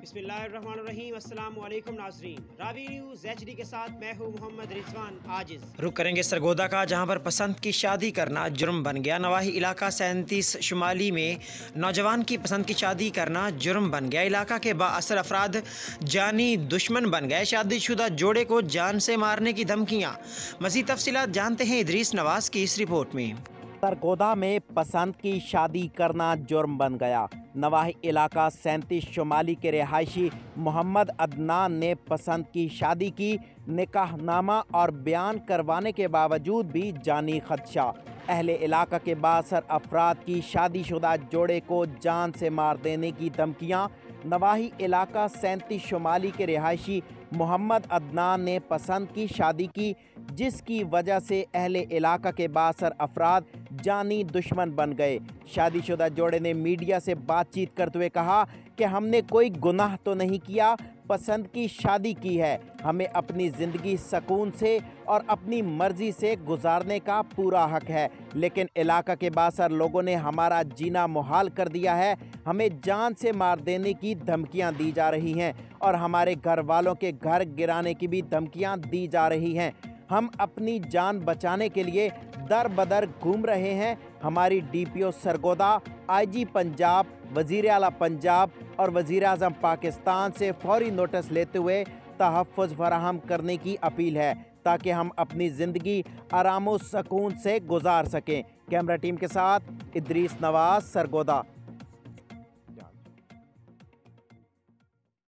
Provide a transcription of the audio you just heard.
बिस्मिल्लाहिर्रहमानिर्रहीम। अस्सलाम वालेकुम नाज़रीन, रावी न्यूज़ HD के साथ मैं हूँ मोहम्मद रिजवान आजिज़। रुक करेंगे सरगोदा का, जहां पर पसंद की शादी करना जुर्म बन गया। नवाही इलाका 37 शुमाली में नौजवान की पसंद की शादी करना जुर्म बन गया। इलाका के बाअसर अफराद जानी दुश्मन बन गए। शादीशुदा जोड़े को जान से मारने की धमकियाँ। मज़ीद तफसीलात जानते हैं इदरीस नवाज की इस रिपोर्ट में। सरगोदा में पसंद की शादी करना जुर्म बन गया। नवाही इलाका 37 शुमाली के रिहायशी मोहम्मद अदनान ने पसंद की शादी की। निकाहनामा और बयान करवाने के बावजूद भी जानी खदशा। अहले इलाका के बासर अफराद की शादीशुदा जोड़े को जान से मार देने की धमकियाँ। नवाही इलाका 37 शुमाली के रिहायशी मोहम्मद अदनान ने पसंद की शादी की, जिसकी वजह से अहले इलाका के बासर अफराद जानी दुश्मन बन गए। शादीशुदा जोड़े ने मीडिया से बातचीत करते हुए कहा कि हमने कोई गुनाह तो नहीं किया, पसंद की शादी की है। हमें अपनी ज़िंदगी सुकून से और अपनी मर्ज़ी से गुजारने का पूरा हक है, लेकिन इलाका के बासर लोगों ने हमारा जीना मुहाल कर दिया है। हमें जान से मार देने की धमकियां दी जा रही हैं और हमारे घर वालों के घर गिराने की भी धमकियां दी जा रही हैं। हम अपनी जान बचाने के लिए दर बदर घूम रहे हैं। हमारी DPO सरगोदा, IG पंजाब, वज़ीर आला पंजाब और वज़ीर आज़म पाकिस्तान से फौरी नोटिस लेते हुए तहफ़्फ़ुज़ फराहम करने की अपील है, ताकि हम अपनी ज़िंदगी आराम व सुकून से गुजार सकें। कैमरा टीम के साथ इदरीस नवाज, सरगोदा।